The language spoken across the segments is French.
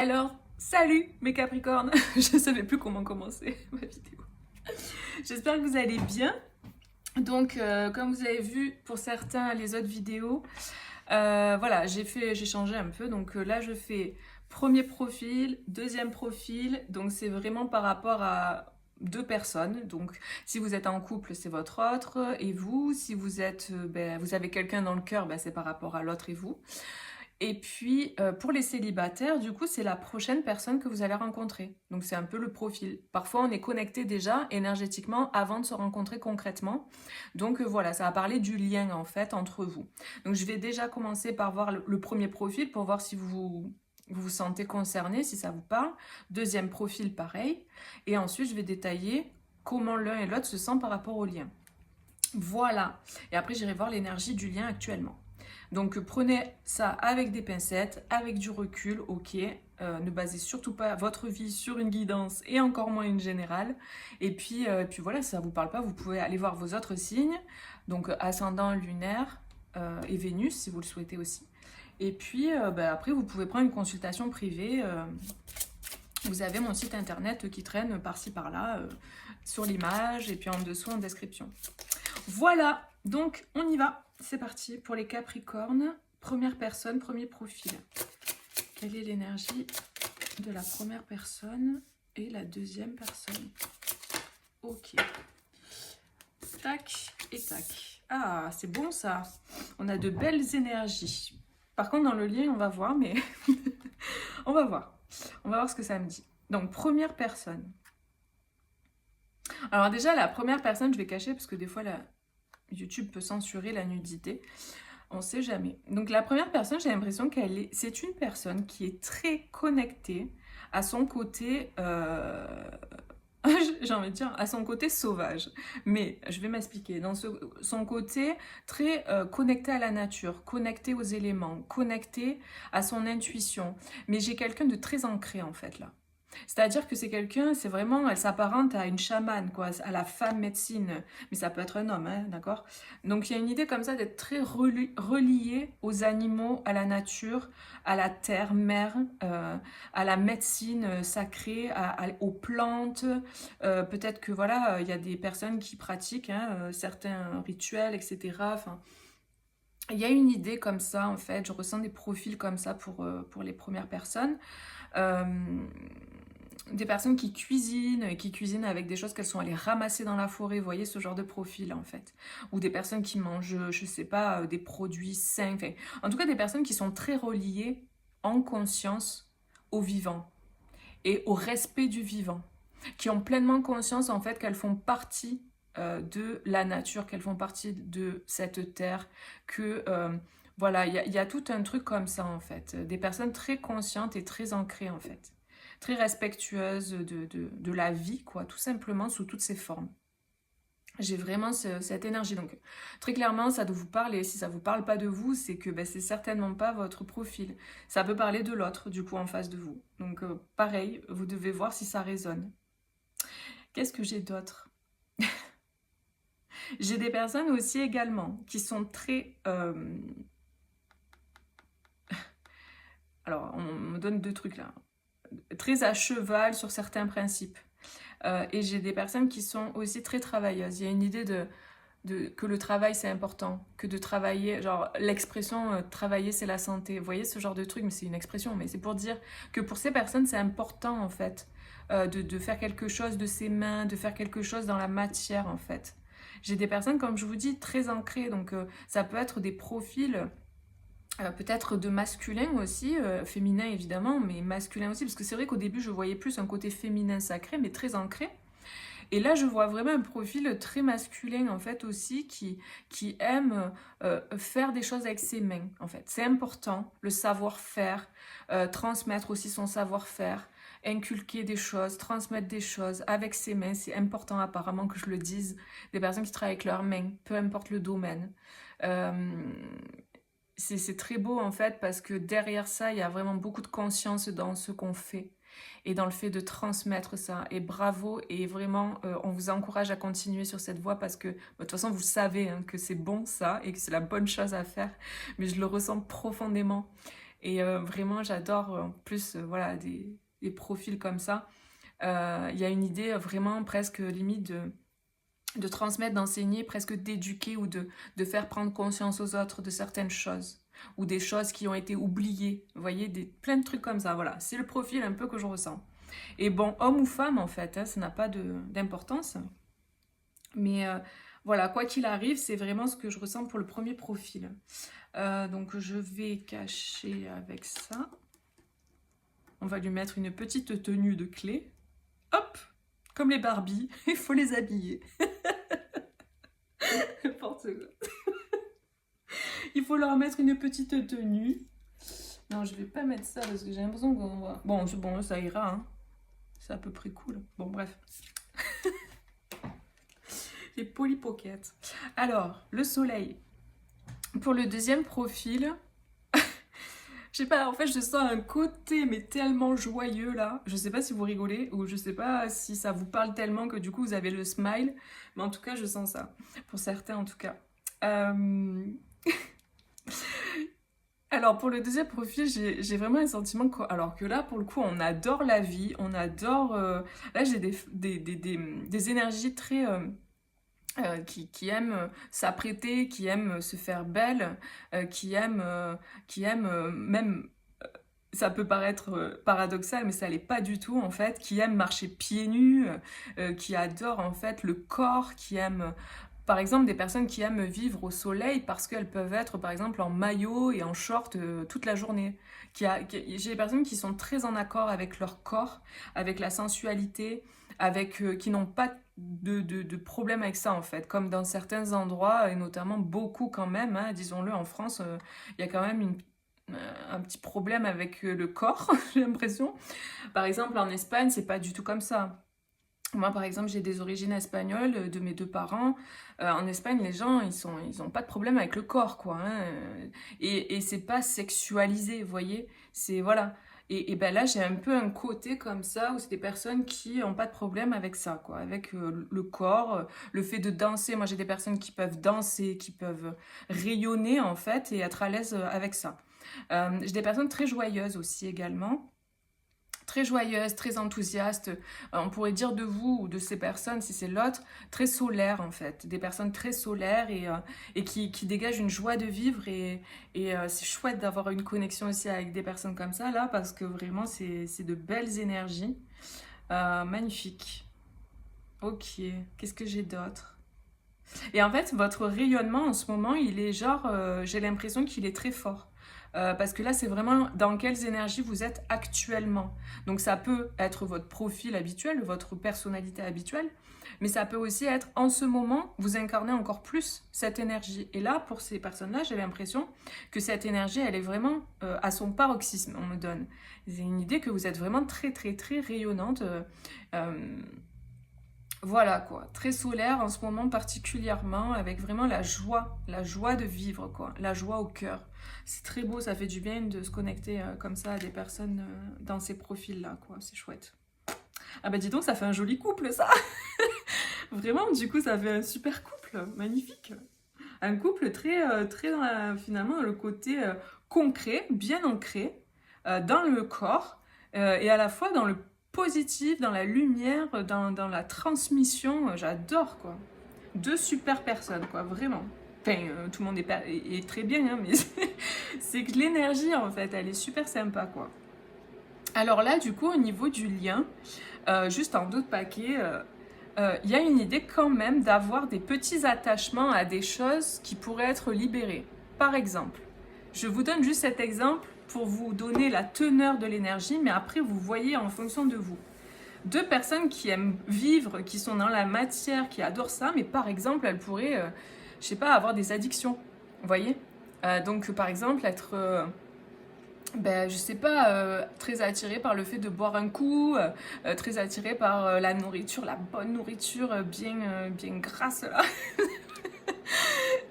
Alors, salut mes Capricornes. Je ne savais plus comment commencer ma vidéo. J'espère que vous allez bien. Donc, comme vous avez vu pour certains les autres vidéos, voilà, j'ai changé un peu. Donc là, je fais premier profil, deuxième profil. Donc c'est vraiment par rapport à deux personnes. Donc si vous êtes en couple, c'est votre autre et vous. Si vous êtes, vous avez quelqu'un dans le cœur, c'est par rapport à l'autre et vous. Et puis, pour les célibataires, du coup, c'est la prochaine personne que vous allez rencontrer. Donc, c'est un peu le profil. Parfois, on est connecté déjà énergétiquement avant de se rencontrer concrètement. Donc, voilà, ça va parler du lien, en fait, entre vous. Donc, je vais déjà commencer par voir le premier profil pour voir si vous sentez concerné, si ça vous parle. Deuxième profil, pareil. Et ensuite, je vais détailler comment l'un et l'autre se sentent par rapport au lien. Voilà. Et après, j'irai voir l'énergie du lien actuellement. Donc prenez ça avec des pincettes, avec du recul, ok. Ne basez surtout pas votre vie sur une guidance et encore moins une générale. Et puis voilà, si ça ne vous parle pas, vous pouvez aller voir vos autres signes. Donc ascendant, lunaire et Vénus si vous le souhaitez aussi. Et puis après, vous pouvez prendre une consultation privée. Vous avez mon site internet qui traîne par-ci par-là sur l'image et puis en dessous en description. Voilà, donc on y va. C'est parti pour les Capricornes. Première personne, premier profil. Quelle est l'énergie de la première personne et la deuxième personne? Ok. Tac et tac. Ah, c'est bon ça. On a de belles énergies. Par contre, dans le lien, on va voir, mais on va voir. On va voir ce que ça me dit. Donc, première personne. Alors déjà, la première personne, je vais cacher parce que des fois, YouTube peut censurer la nudité. On ne sait jamais. Donc la première personne, j'ai l'impression c'est une personne qui est très connectée à son côté, j'ai envie de dire, à son côté sauvage. Mais je vais m'expliquer. Dans son côté très connecté à la nature, connecté aux éléments, connecté à son intuition. Mais j'ai quelqu'un de très ancré en fait là. C'est-à-dire que c'est quelqu'un, c'est vraiment, elle s'apparente à une chamane, quoi, à la femme médecine, mais ça peut être un homme, hein, d'accord? Donc il y a une idée comme ça d'être très relié aux animaux, à la nature, à la terre, mère, à la médecine sacrée, aux plantes. Peut-être que voilà, il y a des personnes qui pratiquent hein, certains rituels, etc. Enfin, il y a une idée comme ça, en fait, je ressens des profils comme ça pour les premières personnes. Euh, des personnes qui cuisinent avec des choses qu'elles sont allées ramasser dans la forêt, vous voyez ce genre de profil en fait. Ou des personnes qui mangent, je sais pas, des produits sains, enfin, en tout cas des personnes qui sont très reliées en conscience au vivant et au respect du vivant, qui ont pleinement conscience en fait qu'elles font partie de la nature, qu'elles font partie de cette terre, que voilà, il y a tout un truc comme ça en fait. Des personnes très conscientes et très ancrées en fait. Très respectueuses de la vie, quoi, tout simplement sous toutes ses formes. J'ai vraiment cette énergie. Donc, très clairement, ça doit vous parler. Si ça ne vous parle pas de vous, c'est que c'est certainement pas votre profil. Ça peut parler de l'autre, du coup, en face de vous. Donc, pareil, vous devez voir si ça résonne. Qu'est-ce que j'ai d'autre? J'ai des personnes aussi également qui sont très... Alors, on me donne deux trucs là. Très à cheval sur certains principes. Et j'ai des personnes qui sont aussi très travailleuses. Il y a une idée que le travail c'est important, que de travailler, genre l'expression travailler c'est la santé. Vous voyez ce genre de truc, mais c'est une expression, mais c'est pour dire que pour ces personnes c'est important en fait de faire quelque chose de ses mains, de faire quelque chose dans la matière en fait. J'ai des personnes, comme je vous dis, très ancrées, donc ça peut être des profils peut-être de masculin aussi, féminin évidemment, mais masculin aussi, parce que c'est vrai qu'au début je voyais plus un côté féminin sacré, mais très ancré. Et là, je vois vraiment un profil très masculin, en fait, aussi, qui aime faire des choses avec ses mains, en fait. C'est important, le savoir-faire, transmettre aussi son savoir-faire, inculquer des choses, transmettre des choses avec ses mains. C'est important, apparemment, que je le dise. Des personnes qui travaillent avec leurs mains, peu importe le domaine. C'est très beau, en fait, parce que derrière ça, il y a vraiment beaucoup de conscience dans ce qu'on fait et dans le fait de transmettre ça. Et bravo, et vraiment, on vous encourage à continuer sur cette voie parce que, de toute façon, vous savez hein, que c'est bon ça et que c'est la bonne chose à faire, mais je le ressens profondément. Et vraiment, j'adore en plus voilà, des profils comme ça. Il y a une idée vraiment presque limite de transmettre, d'enseigner, presque d'éduquer ou de faire prendre conscience aux autres de certaines choses ou des choses qui ont été oubliées. Vous voyez, plein de trucs comme ça. Voilà, c'est le profil un peu que je ressens. Et bon, homme ou femme, en fait, hein, ça n'a pas d'importance. Mais voilà, quoi qu'il arrive, c'est vraiment ce que je ressens pour le premier profil. Donc je vais cacher avec ça. On va lui mettre une petite tenue de clé. Hop, comme les Barbie, il faut les habiller. N'importe quoi. Il faut leur mettre une petite tenue. Non, je vais pas mettre ça parce que j'ai l'impression qu'on va... Bon, bon, ça ira, hein. C'est à peu près cool. Bon, bref. Les Polly Pocket. Alors, le soleil. Pour le deuxième profil... Je sais pas, en fait, je sens un côté, mais tellement joyeux, là. Je sais pas si vous rigolez, ou je sais pas si ça vous parle tellement que du coup, vous avez le smile. Mais en tout cas, je sens ça. Pour certains, en tout cas. Alors, pour le deuxième profil, j'ai vraiment un sentiment que... Alors que là, pour le coup, on adore la vie, on adore... Là, j'ai des énergies très... qui aiment s'apprêter, qui aiment se faire belle, qui aiment même... Ça peut paraître paradoxal, mais ça l'est pas du tout, en fait. Qui aiment marcher pieds nus, qui adorent, en fait, le corps, qui aiment... Par exemple, des personnes qui aiment vivre au soleil parce qu'elles peuvent être, par exemple, en maillot et en short toute la journée. J'ai des personnes qui sont très en accord avec leur corps, avec la sensualité, qui n'ont pas de problème avec ça, en fait. Comme dans certains endroits, et notamment beaucoup quand même, hein, disons-le, en France, il y a quand même un petit problème avec le corps, j'ai l'impression. Par exemple, en Espagne, c'est pas du tout comme ça. Moi, par exemple, j'ai des origines espagnoles de mes deux parents. En Espagne, les gens, ils ont pas de problème avec le corps, quoi. Hein. Et c'est pas sexualisé, vous voyez. C'est, voilà. Et ben là, j'ai un peu un côté comme ça, où c'est des personnes qui ont pas de problème avec ça, quoi. Avec le corps, le fait de danser. Moi, j'ai des personnes qui peuvent danser, qui peuvent rayonner, en fait, et être à l'aise avec ça. J'ai des personnes très joyeuses aussi, également. Très joyeuse, très enthousiaste, on pourrait dire de vous ou de ces personnes, si c'est l'autre, très solaire en fait, des personnes très solaires et qui dégagent une joie de vivre et c'est chouette d'avoir une connexion aussi avec des personnes comme ça là, parce que vraiment c'est de belles énergies, magnifique. Ok, qu'est-ce que j'ai d'autre? Et en fait, votre rayonnement en ce moment, il est genre, j'ai l'impression qu'il est très fort. Parce que là, c'est vraiment dans quelles énergies vous êtes actuellement. Donc ça peut être votre profil habituel, votre personnalité habituelle, mais ça peut aussi être en ce moment, vous incarnez encore plus cette énergie. Et là, pour ces personnes-là, j'ai l'impression que cette énergie, elle est vraiment à son paroxysme, on me donne. C'est une idée que vous êtes vraiment très, très, très rayonnante. Voilà quoi, très solaire en ce moment particulièrement, avec vraiment la joie de vivre quoi, la joie au cœur. C'est très beau, ça fait du bien de se connecter comme ça à des personnes dans ces profils-là quoi, c'est chouette. Ah bah dis donc, ça fait un joli couple ça. Vraiment, du coup ça fait un super couple, magnifique. Un couple très, très dans finalement le côté concret, bien ancré dans le corps et à la fois dans le positif, dans la lumière, dans la transmission, j'adore quoi. Deux super personnes quoi, vraiment. Enfin, tout le monde est très bien, hein, mais c'est que l'énergie en fait, elle est super sympa quoi. Alors là, du coup, au niveau du lien, juste en d'autres paquets, il y a une idée quand même d'avoir des petits attachements à des choses qui pourraient être libérées. Par exemple, je vous donne juste cet exemple pour vous donner la teneur de l'énergie, mais après vous voyez en fonction de vous. Deux personnes qui aiment vivre, qui sont dans la matière, qui adorent ça, mais par exemple, elles pourraient, je sais pas, avoir des addictions, vous voyez. Donc par exemple, être... je sais pas, très attirée par le fait de boire un coup, très attirée par la nourriture, la bonne nourriture bien grasse là.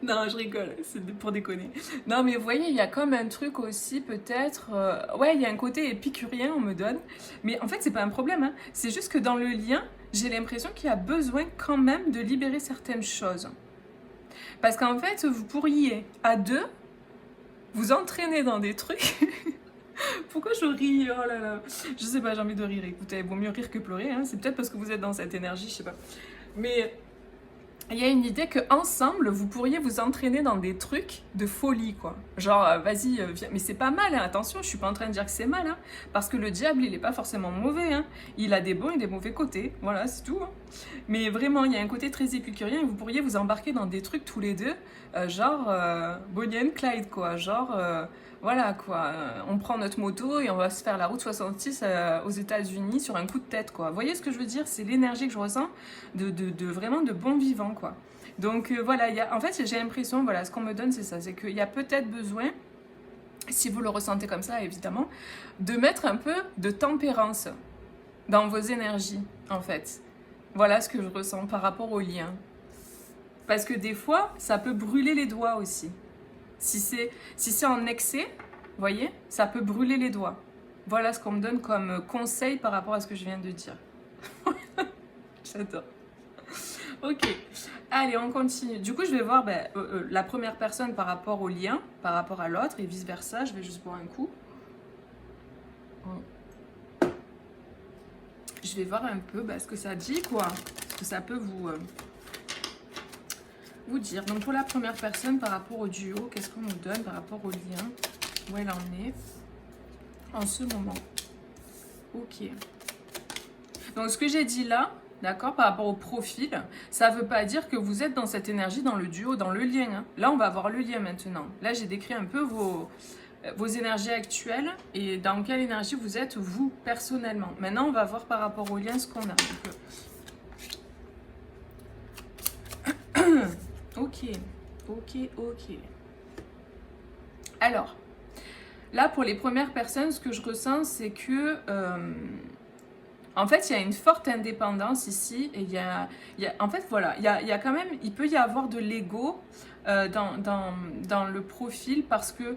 Non, je rigole, c'est pour déconner. Non, mais vous voyez, il y a comme un truc aussi, peut-être... ouais, il y a un côté épicurien, on me donne. Mais en fait, c'est pas un problème, hein. C'est juste que dans le lien, j'ai l'impression qu'il y a besoin quand même de libérer certaines choses. Parce qu'en fait, vous pourriez, à deux, vous entraîner dans des trucs Pourquoi je ris? Oh là là. Je sais pas, j'ai envie de rire. Écoutez, il vaut mieux rire que pleurer. Hein. C'est peut-être parce que vous êtes dans cette énergie, je sais pas. Mais il y a une idée que ensemble vous pourriez vous entraîner dans des trucs de folie, quoi. Genre, vas-y, viens. Mais c'est pas mal, hein. Attention, je suis pas en train de dire que c'est mal, hein. Parce que le diable, il est pas forcément mauvais, hein. Il a des bons et des mauvais côtés. Voilà, c'est tout. Hein. Mais vraiment, il y a un côté très épicurien et vous pourriez vous embarquer dans des trucs tous les deux, genre Bonnie and Clyde, quoi. Genre, voilà, quoi. On prend notre moto et on va se faire la route 66 aux États-Unis sur un coup de tête, quoi. Vous voyez ce que je veux dire? C'est l'énergie que je ressens de vraiment de bon vivant, quoi. Donc voilà, en fait, j'ai l'impression, voilà, ce qu'on me donne, c'est ça. C'est qu'il y a peut-être besoin, si vous le ressentez comme ça, évidemment, de mettre un peu de tempérance dans vos énergies, en fait. Voilà ce que je ressens par rapport au lien. Parce que des fois, ça peut brûler les doigts aussi. Si c'est en excès, vous voyez, ça peut brûler les doigts. Voilà ce qu'on me donne comme conseil par rapport à ce que je viens de dire. J'adore. Ok, allez, on continue. Du coup, je vais voir la première personne par rapport au lien, par rapport à l'autre, et vice-versa. Je vais juste boire un coup. Je vais voir un peu ce que ça dit, quoi. Ce que ça peut vous dire. Donc, pour la première personne, par rapport au duo, qu'est-ce qu'on nous donne par rapport au lien? Où elle en est en ce moment? Ok. Donc, ce que j'ai dit là, d'accord, par rapport au profil, ça ne veut pas dire que vous êtes dans cette énergie, dans le duo, dans le lien. Hein. Là, on va voir le lien maintenant. Là, j'ai décrit un peu vos énergies actuelles et dans quelle énergie vous êtes, vous, personnellement. Maintenant, on va voir par rapport au lien ce qu'on a. Donc, ok. Alors, là, pour les premières personnes, ce que je ressens, c'est que... en fait, il y a une forte indépendance ici. Et en fait, voilà, il y a quand même... Il peut y avoir de l'ego dans le profil parce que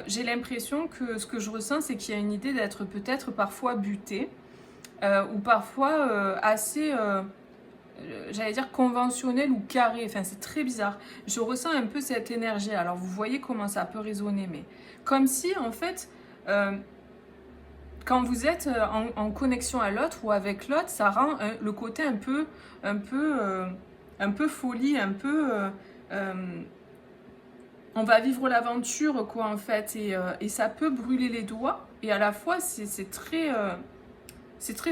j'ai l'impression que ce que je ressens, c'est qu'il y a une idée d'être peut-être parfois buté ou parfois assez... j'allais dire conventionnel ou carré, enfin c'est très bizarre. Je ressens un peu cette énergie, alors vous voyez comment ça peut résonner, mais comme si en fait, quand vous êtes en connexion à l'autre ou avec l'autre, ça rend le côté un peu folie, un peu... on va vivre l'aventure quoi en fait, et ça peut brûler les doigts, et à la fois c'est très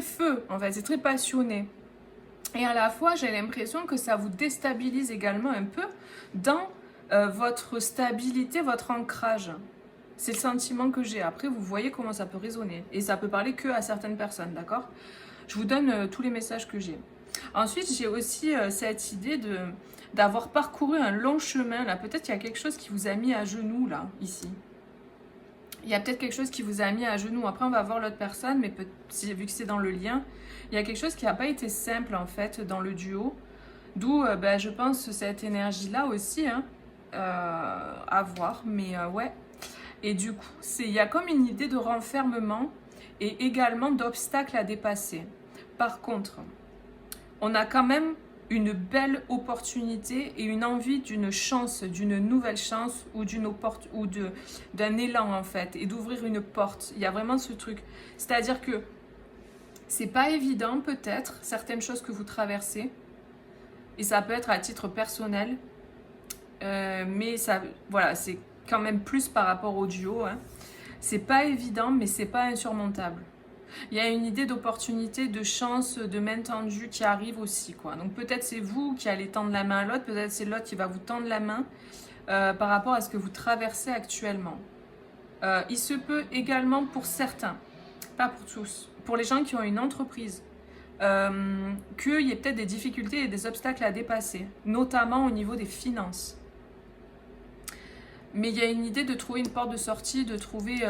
feu en fait, c'est très passionné. Et à la fois, j'ai l'impression que ça vous déstabilise également un peu dans votre stabilité, votre ancrage. C'est le sentiment que j'ai. Après, vous voyez comment ça peut résonner. Et ça peut parler que à certaines personnes, d'accord? Je vous donne tous les messages que j'ai. Ensuite, j'ai aussi cette idée d'avoir parcouru un long chemin. Là, peut-être qu'il y a quelque chose qui vous a mis à genoux, là, ici. Il y a peut-être quelque chose qui vous a mis à genoux. Après, on va voir l'autre personne, mais vu que c'est dans le lien, il y a quelque chose qui n'a pas été simple, en fait, dans le duo. D'où, je pense, cette énergie-là aussi, hein, à voir. Mais ouais. Et du coup, il y a comme une idée de renfermement et également d'obstacles à dépasser. Par contre, on a quand même une belle opportunité et une envie d'une chance, d'une nouvelle chance ou d'un élan en fait, et d'ouvrir une porte. Il y a vraiment ce truc. C'est-à-dire que c'est pas évident peut-être certaines choses que vous traversez, et ça peut être à titre personnel, mais ça, voilà, c'est quand même plus par rapport au duo. Hein. C'est pas évident, mais c'est pas insurmontable. Il y a une idée d'opportunité, de chance, de main tendue qui arrive aussi, quoi. Donc peut-être c'est vous qui allez tendre la main à l'autre, peut-être c'est l'autre qui va vous tendre la main par rapport à ce que vous traversez actuellement. Il se peut également pour certains, pas pour tous, pour les gens qui ont une entreprise, qu'il y ait peut-être des difficultés et des obstacles à dépasser, notamment au niveau des finances. Mais il y a une idée de trouver une porte de sortie, de trouver...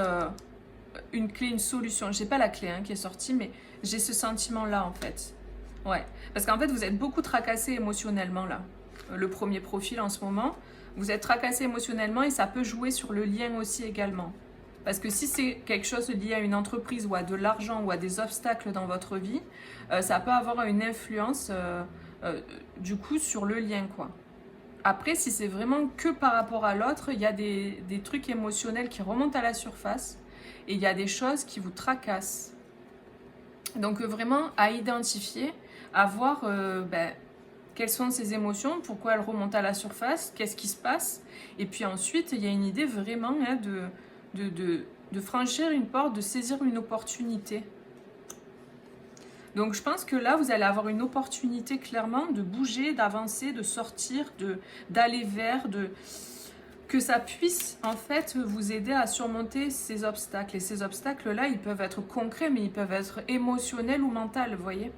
une clé, une solution. J'ai pas la clé qui est sortie, mais j'ai ce sentiment-là en fait. Ouais, parce qu'en fait vous êtes beaucoup tracassé émotionnellement là. Le premier profil en ce moment, vous êtes tracassé émotionnellement et ça peut jouer sur le lien aussi également. Parce que si c'est quelque chose lié à une entreprise ou à de l'argent ou à des obstacles dans votre vie, ça peut avoir une influence du coup sur le lien quoi. Après, si c'est vraiment que par rapport à l'autre, il y a des trucs émotionnels qui remontent à la surface. et il y a des choses qui vous tracassent. Donc vraiment à identifier, à voir quelles sont ces émotions, pourquoi elles remontent à la surface, qu'est-ce qui se passe. Et puis ensuite, il y a une idée vraiment de franchir une porte, de saisir une opportunité. Donc je pense que là, vous allez avoir une opportunité clairement de bouger, d'avancer, de sortir, d'aller vers, que ça puisse en fait vous aider à surmonter ces obstacles. Et ces obstacles-là, ils peuvent être concrets, mais ils peuvent être émotionnels ou mentaux, vous voyez.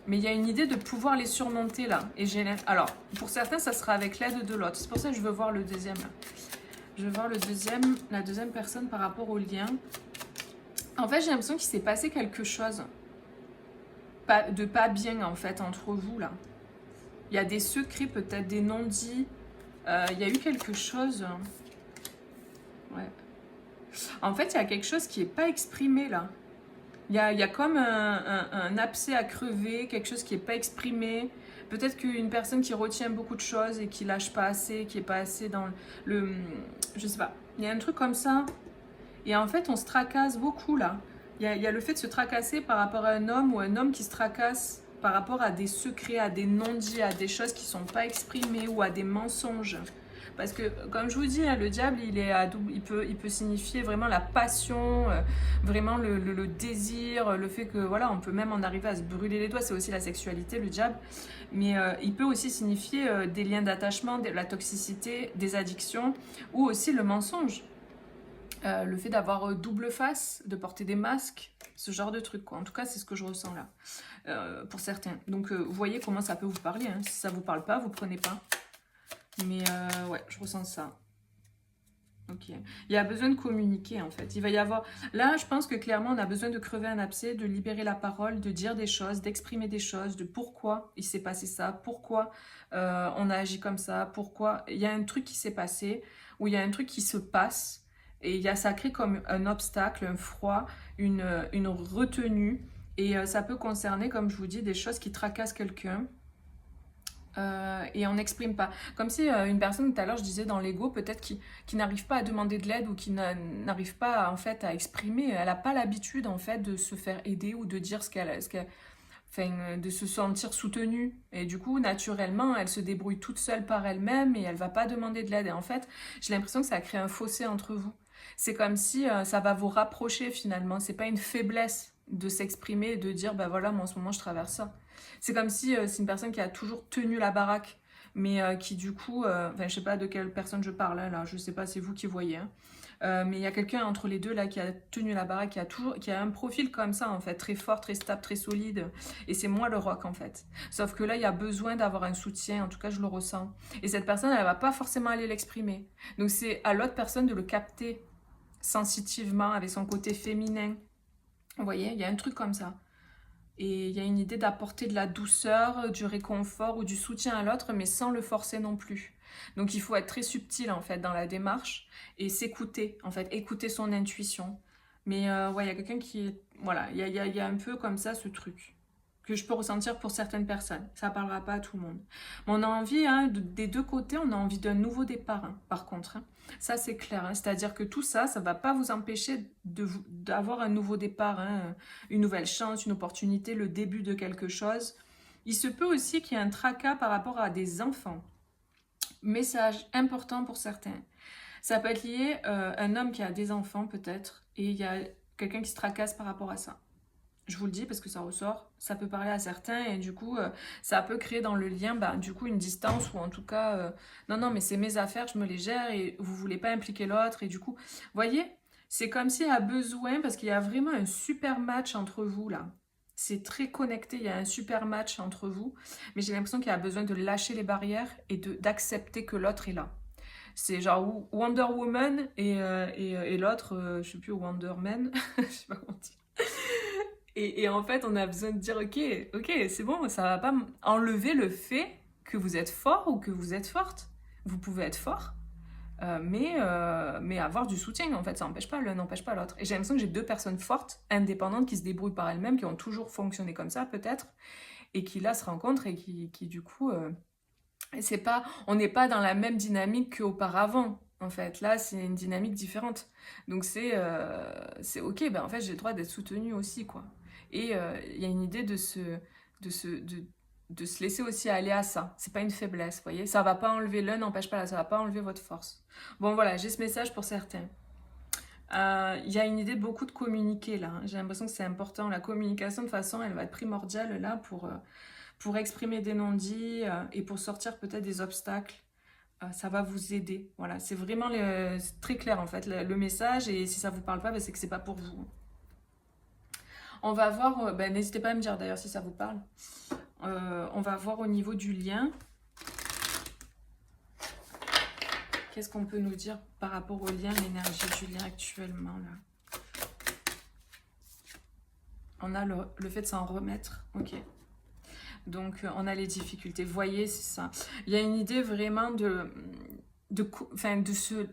Mais il y a une idée de pouvoir les surmonter là. Et alors, pour certains, ça sera avec l'aide de l'autre. C'est pour ça que je veux voir le deuxième. Je veux voir la deuxième personne par rapport au lien. En fait, j'ai l'impression qu'il s'est passé quelque chose. De pas bien en fait entre vous là. Il y a des secrets, peut-être des non-dits. Il y a eu quelque chose. Ouais. En fait, il y a quelque chose qui n'est pas exprimé là. Il y a comme un abcès à crever, quelque chose qui n'est pas exprimé. Peut-être qu'une personne qui retient beaucoup de choses et qui lâche pas assez, qui n'est pas assez dans le... Je sais pas. Il y a un truc comme ça. Et en fait, on se tracasse beaucoup là. Il y a le fait de se tracasser par rapport à un homme ou un homme qui se tracasse par rapport à des secrets, à des non-dits, à des choses qui ne sont pas exprimées ou à des mensonges. Parce que, comme je vous dis, le diable, il peut signifier vraiment la passion, vraiment le désir, le fait que, voilà, on peut même en arriver à se brûler les doigts. C'est aussi la sexualité, le diable. Mais il peut aussi signifier des liens d'attachement, de la toxicité, des addictions ou aussi le mensonge. Le fait d'avoir double face, de porter des masques, ce genre de truc, quoi. En tout cas, c'est ce que je ressens là, pour certains. Donc, vous voyez comment ça peut vous parler. Hein. Si ça vous parle pas, vous prenez pas. Mais ouais, je ressens ça. Ok. Il y a besoin de communiquer, en fait. Il va y avoir... Là, je pense que clairement, on a besoin de crever un abcès, de libérer la parole, de dire des choses, d'exprimer des choses, de pourquoi il s'est passé ça, pourquoi on a agi comme ça, pourquoi... Il y a un truc qui s'est passé, ou il y a un truc qui se passe, et ça crée comme un obstacle, un froid, une retenue. Et ça peut concerner, comme je vous dis, des choses qui tracassent quelqu'un. Et on n'exprime pas. Comme si une personne, tout à l'heure, je disais dans l'ego, peut-être qui n'arrive pas à demander de l'aide ou qui n'arrive pas en fait à exprimer. Elle n'a pas l'habitude en fait de se faire aider ou de dire enfin, de se sentir soutenue. Et du coup, naturellement, elle se débrouille toute seule par elle-même et elle va pas demander de l'aide. Et en fait, j'ai l'impression que ça crée un fossé entre vous. C'est comme si ça va vous rapprocher finalement. C'est pas une faiblesse de s'exprimer et de dire, bah voilà, moi en ce moment je traverse ça. C'est comme si c'est une personne qui a toujours tenu la baraque, mais qui du coup, enfin je sais pas de quelle personne je parle là, je sais pas, c'est vous qui voyez. Hein. Mais il y a quelqu'un entre les deux là qui a tenu la baraque, qui a un profil comme ça en fait, très fort, très stable, très solide. Et c'est moi le roc en fait. Sauf que là, il y a besoin d'avoir un soutien, en tout cas je le ressens. Et cette personne, elle va pas forcément aller l'exprimer. Donc c'est à l'autre personne de le capter sensitivement, avec son côté féminin. Vous voyez, il y a un truc comme ça. Et il y a une idée d'apporter de la douceur, du réconfort ou du soutien à l'autre, mais sans le forcer non plus. Donc il faut être très subtil en fait dans la démarche et s'écouter, en fait, écouter son intuition. Mais ouais, il y a quelqu'un qui... Voilà, il y a un peu comme ça ce truc que je peux ressentir pour certaines personnes. Ça ne parlera pas à tout le monde. Mais on a envie, hein, des deux côtés, on a envie d'un nouveau départ, hein, par contre. Hein. Ça, c'est clair. Hein. C'est-à-dire que tout ça, ça ne va pas vous empêcher d'avoir un nouveau départ, hein, une nouvelle chance, une opportunité, le début de quelque chose. Il se peut aussi qu'il y ait un tracas par rapport à des enfants. Message important pour certains. Ça peut être lié à un homme qui a des enfants, peut-être, et il y a quelqu'un qui se tracasse par rapport à ça. Je vous le dis parce que ça ressort, ça peut parler à certains et du coup, ça peut créer dans le lien, du coup, une distance ou en tout cas, non, mais c'est mes affaires, je me les gère et vous voulez pas impliquer l'autre et du coup, voyez, c'est comme s'il y a besoin, parce qu'il y a vraiment un super match entre vous là. C'est très connecté, il y a un super match entre vous, mais j'ai l'impression qu'il y a besoin de lâcher les barrières et d'accepter que l'autre est là. C'est genre Wonder Woman et l'autre, je sais plus, Wonder Man, je sais pas comment dire. Et en fait, on a besoin de dire, ok, c'est bon, ça va pas enlever le fait que vous êtes fort ou que vous êtes forte. Vous pouvez être fort, mais avoir du soutien, en fait, ça n'empêche pas l'un, n'empêche pas l'autre. Et j'ai l'impression que j'ai deux personnes fortes, indépendantes, qui se débrouillent par elles-mêmes, qui ont toujours fonctionné comme ça, peut-être, et qui là se rencontrent et qui du coup, on n'est pas dans la même dynamique qu'auparavant. En fait, là, c'est une dynamique différente. Donc, c'est ok, ben, en fait, j'ai le droit d'être soutenue aussi, quoi. Et il y a une idée de se, de, de se laisser aussi aller à ça. C'est pas une faiblesse, vous voyez. Ça va pas enlever l'un, n'empêche pas l'autre, ça va pas enlever votre force. Bon, voilà, j'ai ce message pour certains. Il y a une idée de beaucoup de communiquer, là. J'ai l'impression que c'est important. La communication, de toute façon, elle va être primordiale, là, pour exprimer des non-dits et pour sortir peut-être des obstacles. Ça va vous aider. Voilà, c'est vraiment c'est très clair en fait le message, et si ça vous parle pas, ben, c'est que c'est pas pour vous. On va voir, ben, n'hésitez pas à me dire d'ailleurs si ça vous parle. On va voir au niveau du lien. Qu'est-ce qu'on peut nous dire par rapport au lien, l'énergie du lien actuellement là? On a le fait de s'en remettre, ok. Donc on a les difficultés, vous voyez, c'est ça. Il y a une idée vraiment enfin, de ce,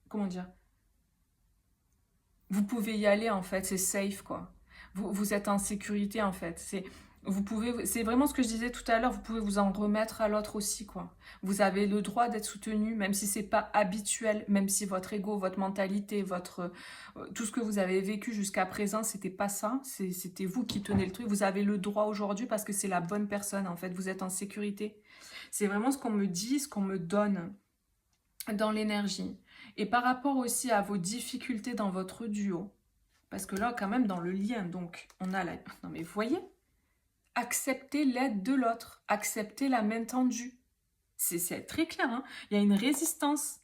comment dire, vous pouvez y aller en fait, c'est safe quoi. Vous êtes en sécurité en fait. C'est vraiment ce que je disais tout à l'heure, vous pouvez vous en remettre à l'autre aussi quoi. Vous avez le droit d'être soutenu, même si c'est pas habituel, même si votre ego, votre mentalité, tout ce que vous avez vécu jusqu'à présent, c'était pas ça, c'était vous qui tenez le truc. Vous avez le droit aujourd'hui parce que c'est la bonne personne en fait, vous êtes en sécurité. C'est vraiment ce qu'on me dit, ce qu'on me donne dans l'énergie. Et par rapport aussi à vos difficultés dans votre duo, parce que là, quand même, dans le lien, donc, on a la... Non, mais vous voyez, accepter l'aide de l'autre, accepter la main tendue. C'est très clair, hein. Il y a une résistance.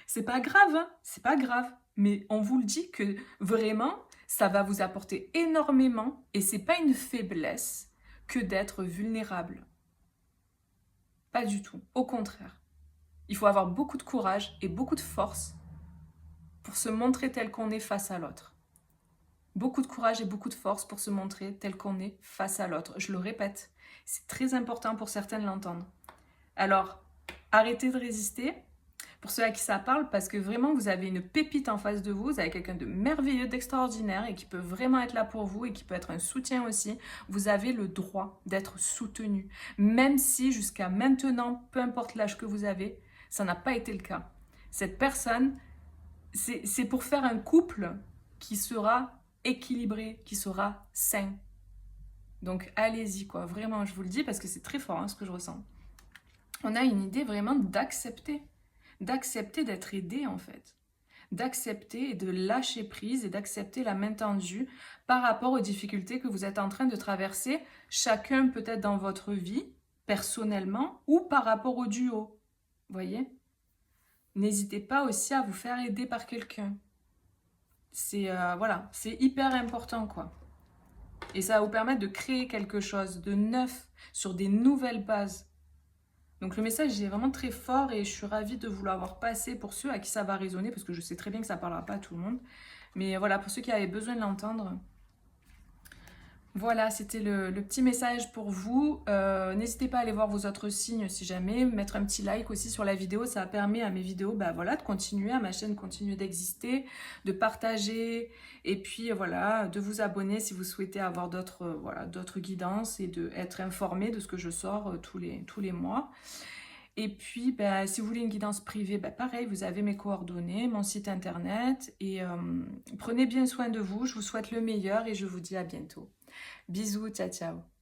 C'est pas grave, hein. C'est pas grave. Mais on vous le dit que vraiment, ça va vous apporter énormément, et c'est pas une faiblesse que d'être vulnérable. Pas du tout. Au contraire. Il faut avoir beaucoup de courage et beaucoup de force pour se montrer tel qu'on est face à l'autre. Beaucoup de courage et beaucoup de force pour se montrer tel qu'on est face à l'autre. Je le répète, c'est très important pour certaines l'entendre. Alors, arrêtez de résister. Pour ceux à qui ça parle, parce que vraiment, vous avez une pépite en face de vous. Vous avez quelqu'un de merveilleux, d'extraordinaire et qui peut vraiment être là pour vous et qui peut être un soutien aussi. Vous avez le droit d'être soutenu. Même si, jusqu'à maintenant, peu importe l'âge que vous avez, ça n'a pas été le cas. Cette personne, c'est pour faire un couple qui sera équilibré, qui sera sain. Donc allez-y quoi, vraiment je vous le dis parce que c'est très fort hein, ce que je ressens. On a une idée vraiment d'accepter d'être aidé en fait. D'accepter et de lâcher prise et d'accepter la main tendue par rapport aux difficultés que vous êtes en train de traverser, chacun peut-être dans votre vie, personnellement, ou par rapport au duo. Voyez ? N'hésitez pas aussi à vous faire aider par quelqu'un. Voilà, c'est hyper important quoi. Et ça va vous permettre de créer quelque chose de neuf sur des nouvelles bases. Donc le message est vraiment très fort et je suis ravie de vous l'avoir passé pour ceux à qui ça va résonner parce que je sais très bien que ça ne parlera pas à tout le monde. Mais voilà, pour ceux qui avaient besoin de l'entendre. Voilà, c'était le petit message pour vous. N'hésitez pas à aller voir vos autres signes si jamais. Mettre un petit like aussi sur la vidéo, ça permet à mes vidéos voilà, de continuer, à ma chaîne continuer d'exister, de partager et puis voilà, de vous abonner si vous souhaitez avoir d'autres guidances et d'être informé de ce que je sors tous les mois. Et puis, si vous voulez une guidance privée, pareil, vous avez mes coordonnées, mon site internet. Et prenez bien soin de vous, je vous souhaite le meilleur et je vous dis à bientôt. Bisous, ciao, ciao.